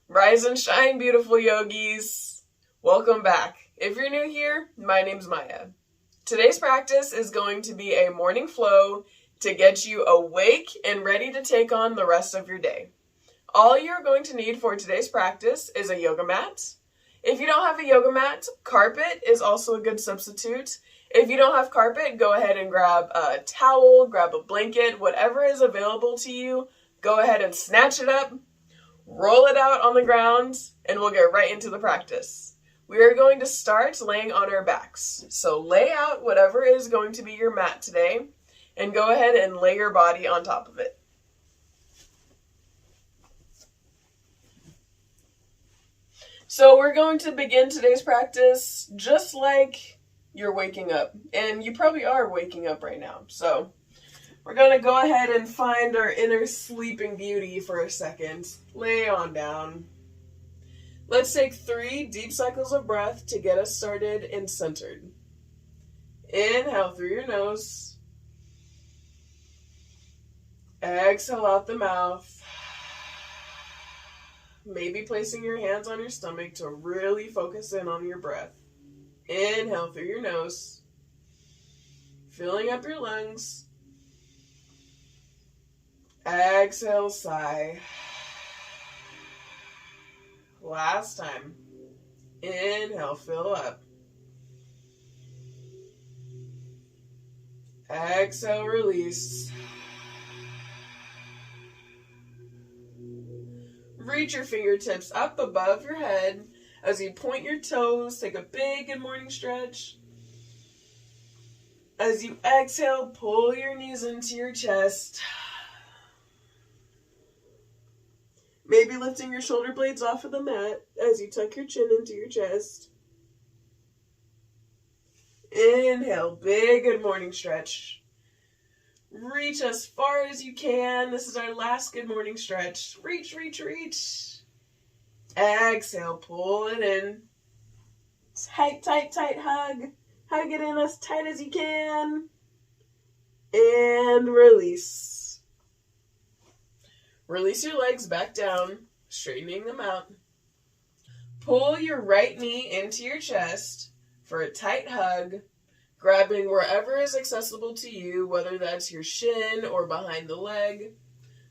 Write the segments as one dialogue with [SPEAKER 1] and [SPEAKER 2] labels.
[SPEAKER 1] Rise and shine, beautiful yogis. Welcome back. If you're new here, my name's Maya. Today's practice is going to be a morning flow to get you awake and ready to take on the rest of your day. All you're going to need for today's practice is a yoga mat. If you don't have a yoga mat, carpet is also a good substitute. If you don't have carpet, go ahead and grab a towel, grab a blanket, whatever is available to you. Go ahead and snatch it up, roll it out on the ground, and we'll get right into the practice. We are going to start laying on our backs. So lay out whatever is going to be your mat today, and go ahead and lay your body on top of it. So we're going to begin today's practice just like you're waking up. And you probably are waking up right now. So we're going to go ahead and find our inner sleeping beauty for a second. Lay on down. Let's take 3 deep cycles of breath to get us started and centered. Inhale through your nose. Exhale out the mouth. Maybe placing your hands on your stomach to really focus in on your breath. Inhale through your nose. Filling up your lungs. Exhale, sigh. Last time. Inhale, fill up. Exhale, release. Reach your fingertips up above your head as you point your toes. Take a big good morning stretch. As you exhale, pull your knees into your chest. Maybe lifting your shoulder blades off of the mat as you tuck your chin into your chest. Inhale, big good morning stretch. Reach as far as you can. This is our last good morning stretch. Reach, reach, reach. Exhale, pull it in. Tight, tight, tight hug. Hug it in as tight as you can. And release. Release your legs back down, straightening them out. Pull your right knee into your chest for a tight hug, grabbing wherever is accessible to you, whether that's your shin or behind the leg,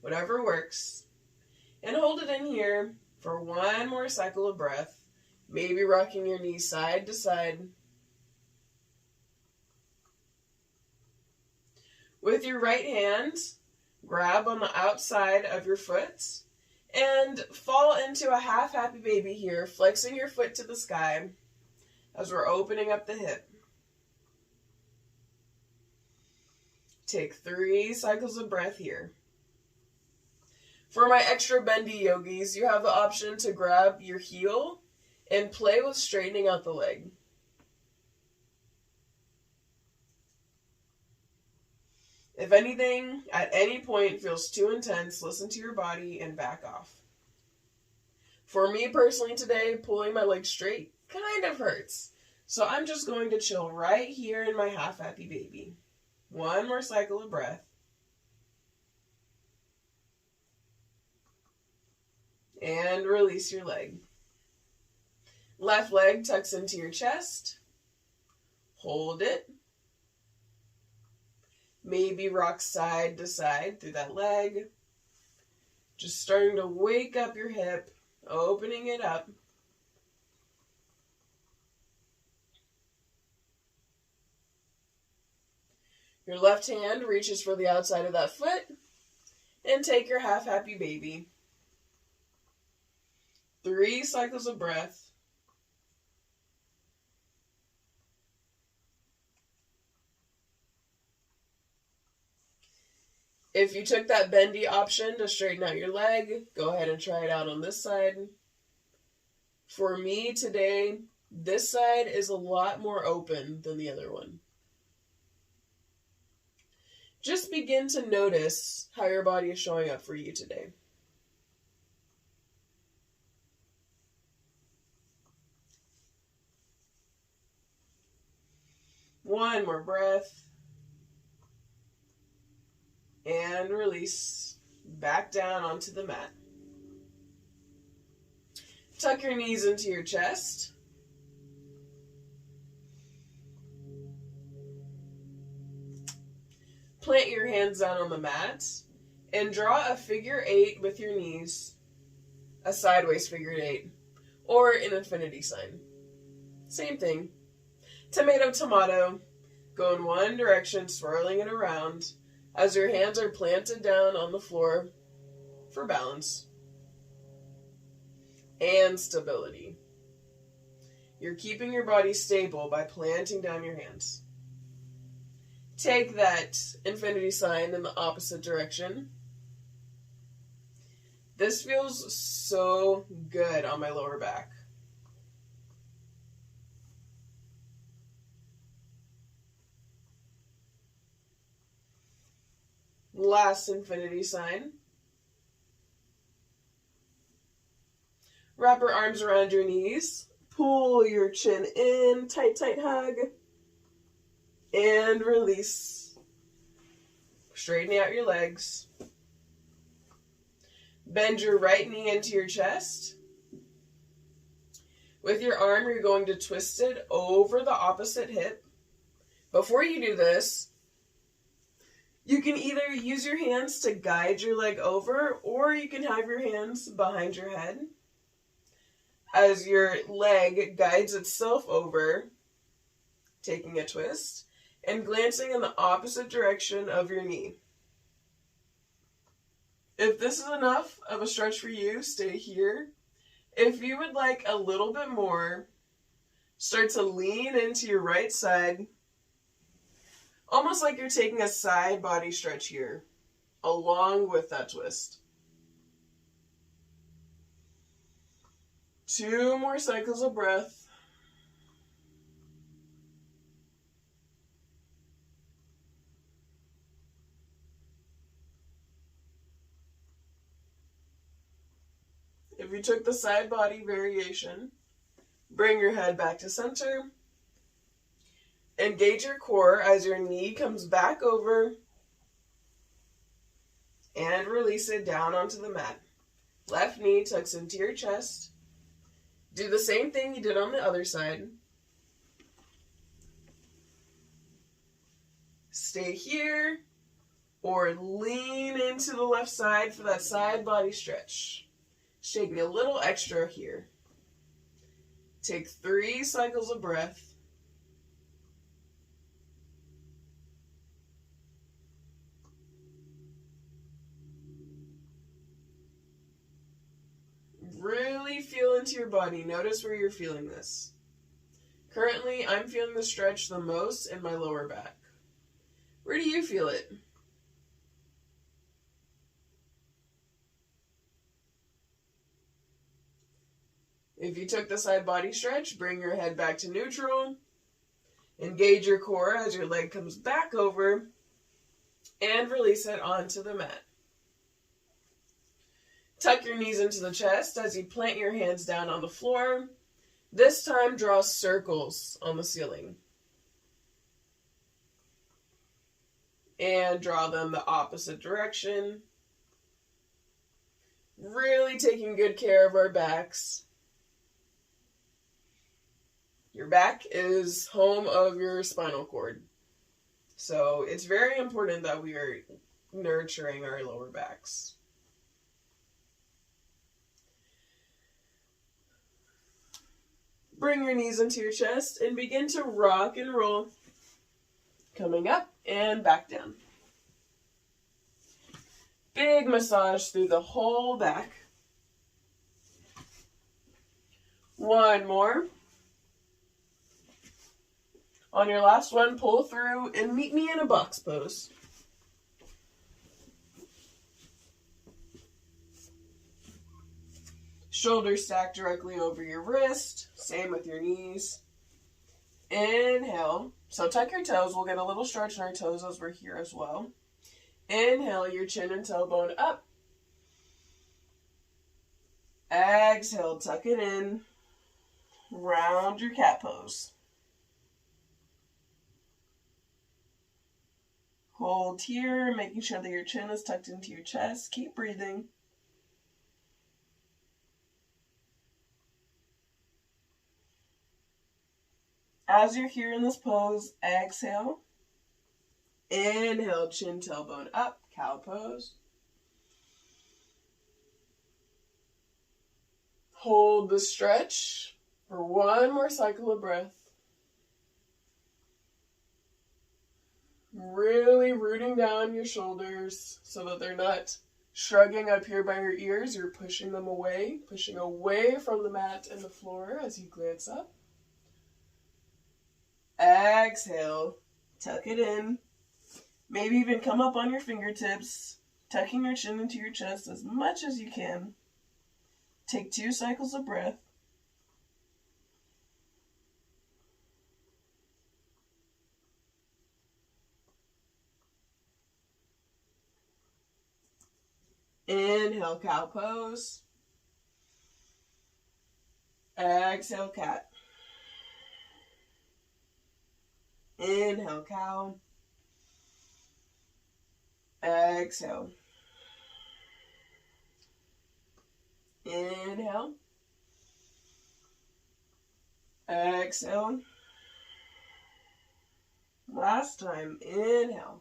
[SPEAKER 1] whatever works. And hold it in here for one more cycle of breath, maybe rocking your knees side to side. With your right hand, grab on the outside of your foot and fall into a half happy baby here, flexing your foot to the sky as we're opening up the hip. Take 3 cycles of breath here. For my extra bendy yogis, you have the option to grab your heel and play with straightening out the leg. If anything, at any point feels too intense, listen to your body and back off. For me personally today, pulling my leg straight kind of hurts. So I'm just going to chill right here in my half happy baby. One more cycle of breath. And release your leg. Left leg tucks into your chest. Hold it. Maybe rock side to side through that leg. Just starting to wake up your hip, opening it up. Your left hand reaches for the outside of that foot and take your half happy baby. 3 cycles of breath. If you took that bendy option to straighten out your leg, go ahead and try it out on this side. For me today, this side is a lot more open than the other one. Just begin to notice how your body is showing up for you today. One more breath. And release. Back down onto the mat. Tuck your knees into your chest. Plant your hands down on the mat and draw a figure 8 with your knees, a sideways figure 8, or an infinity sign. Same thing. Tomato, tomato. Go in one direction, swirling it around as your hands are planted down on the floor for balance and stability. You're keeping your body stable by planting down your hands. Take that infinity sign in the opposite direction. This feels so good on my lower back. Last infinity sign. Wrap your arms around your knees. Pull your chin in. Tight, tight hug. And release. Straighten out your legs. Bend your right knee into your chest. With your arm, you're going to twist it over the opposite hip. Before you do this, you can either use your hands to guide your leg over, or you can have your hands behind your head as your leg guides itself over, taking a twist, and glancing in the opposite direction of your knee. If this is enough of a stretch for you, stay here. If you would like a little bit more, start to lean into your right side, almost like you're taking a side body stretch here, along with that twist. 2 more cycles of breath. If you took the side body variation, bring your head back to center. Engage your core as your knee comes back over and release it down onto the mat. Left knee tucks into your chest. Do the same thing you did on the other side. Stay here or lean into the left side for that side body stretch. Shaking a little extra here. Take 3 cycles of breath. Really feel into your body. Notice where you're feeling this. Currently, I'm feeling the stretch the most in my lower back. Where do you feel it? If you took the side body stretch, bring your head back to neutral. Engage your core as your leg comes back over and release it onto the mat. Tuck your knees into the chest as you plant your hands down on the floor. This time, draw circles on the ceiling. And draw them the opposite direction. Really taking good care of our backs. Your back is home of your spinal cord. So it's very important that we are nurturing our lower backs. Bring your knees into your chest and begin to rock and roll. Coming up and back down. Big massage through the whole back. One more. On your last one, pull through and meet me in a box pose. Shoulders stacked directly over your wrist. Same with your knees. Inhale. So tuck your toes. We'll get a little stretch in our toes as we're here as well. Inhale, your chin and tailbone up. Exhale, tuck it in. Round your cat pose. Hold here, making sure that your chin is tucked into your chest. Keep breathing. As you're here in this pose, exhale. Inhale, chin, tailbone up, cow pose. Hold the stretch for one more cycle of breath. Really rooting down your shoulders so that they're not shrugging up here by your ears. You're pushing them away, pushing away from the mat and the floor as you glance up. Exhale, tuck it in. Maybe even come up on your fingertips, tucking your chin into your chest as much as you can. Take 2 cycles of breath. Inhale, cow pose. Exhale, cat. Inhale, cow. Exhale. Inhale. Exhale. Last time. Inhale.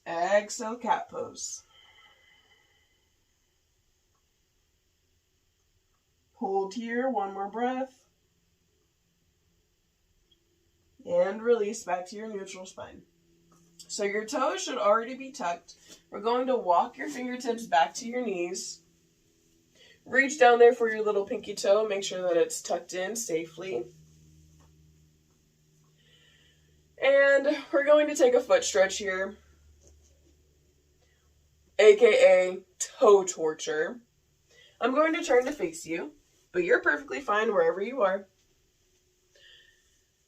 [SPEAKER 1] Exhale, cat pose. Hold here, one more breath. And release back to your neutral spine. So your toes should already be tucked. We're going to walk your fingertips back to your knees. Reach down there for your little pinky toe. Make sure that it's tucked in safely. And we're going to take a foot stretch here, aka toe torture. I'm going to turn to face you, but you're perfectly fine wherever you are.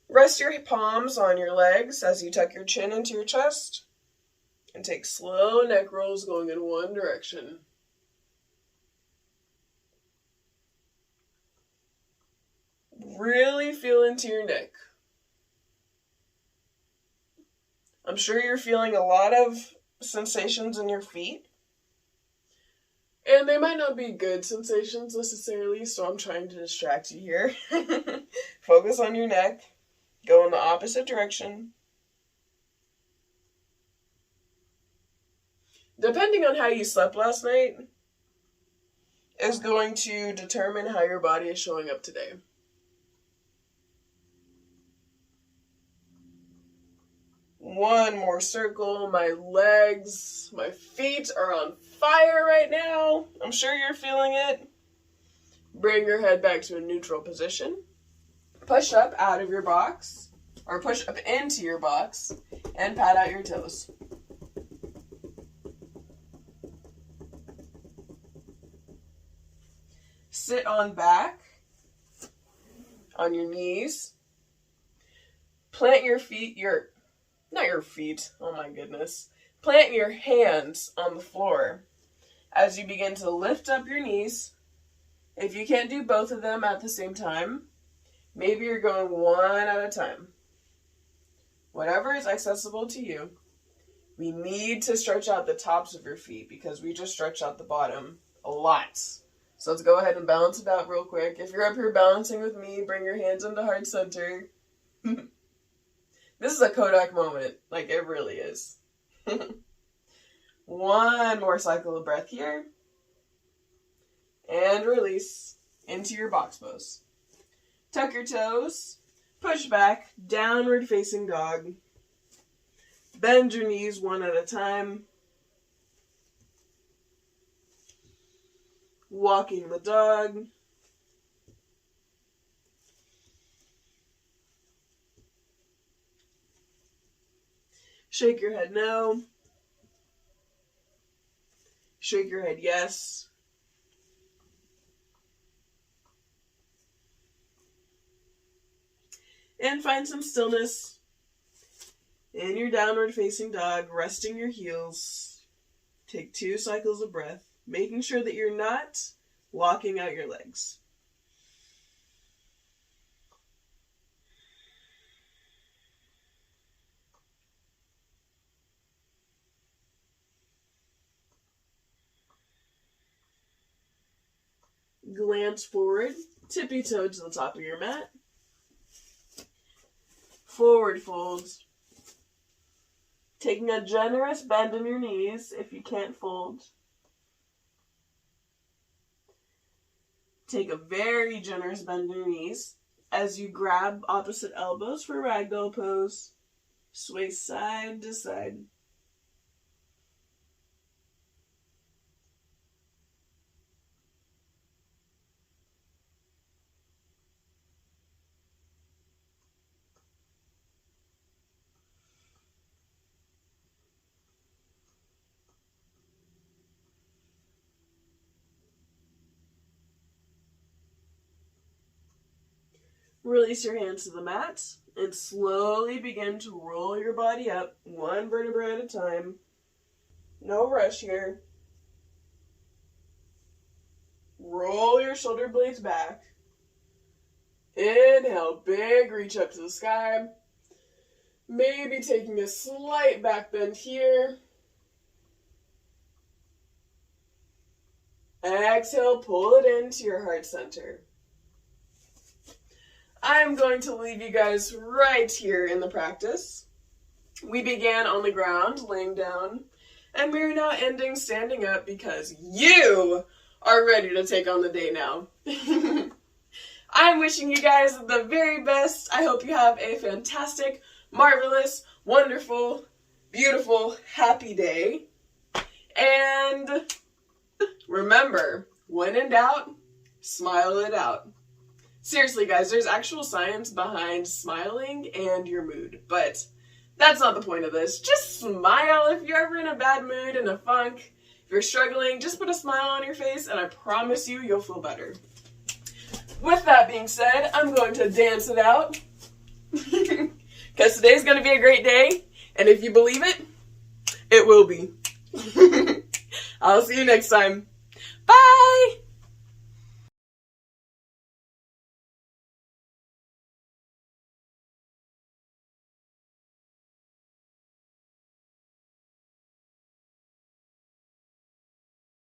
[SPEAKER 1] Rest your palms on your legs as you tuck your chin into your chest and take slow neck rolls going in one direction. Really feel into your neck. I'm sure you're feeling a lot of sensations in your feet. And they might not be good sensations necessarily, so I'm trying to distract you here. Focus on your neck. Go in the opposite direction. Depending on how you slept last night is going to determine how your body is showing up today. One more circle. My legs, my feet are on fire right now. I'm sure you're feeling it. Bring your head back to a neutral position. Push up out of your box, or push up into your box, and pat out your toes. Sit on back, on your knees. Plant your feet, not your feet, oh my goodness. Plant your hands on the floor as you begin to lift up your knees. If you can't do both of them at the same time, maybe you're going one at a time. Whatever is accessible to you. We need to stretch out the tops of your feet because we just stretch out the bottom a lot. So let's go ahead and balance it out real quick. If you're up here balancing with me, bring your hands into heart center. This is a Kodak moment. Like, it really is. One more cycle of breath here. And release into your box pose. Tuck your toes. Push back. Downward facing dog. Bend your knees one at a time. Walking the dog. Shake your head no. Shake your head yes. And find some stillness in your downward facing dog, resting your heels. Take 2 cycles of breath, making sure that you're not walking out your legs. Glance forward, tippy toe to the top of your mat. Forward fold. Taking a generous bend in your knees if you can't fold. Take a very generous bend in your knees as you grab opposite elbows for ragdoll pose. Sway side to side. Release your hands to the mat and slowly begin to roll your body up one vertebra at a time. No rush here. Roll your shoulder blades back. Inhale, big reach up to the sky. Maybe taking a slight back bend here. Exhale, pull it into your heart center. I'm going to leave you guys right here in the practice. We began on the ground, laying down, and we're now ending standing up because you are ready to take on the day now. I'm wishing you guys the very best. I hope you have a fantastic, marvelous, wonderful, beautiful, happy day. And remember, when in doubt, smile it out. Seriously, guys, there's actual science behind smiling and your mood, but that's not the point of this. Just smile if you're ever in a bad mood, in a funk. If you're struggling, just put a smile on your face, and I promise you, you'll feel better. With that being said, I'm going to dance it out, because today's going to be a great day, and if you believe it, it will be. I'll see you next time. Bye!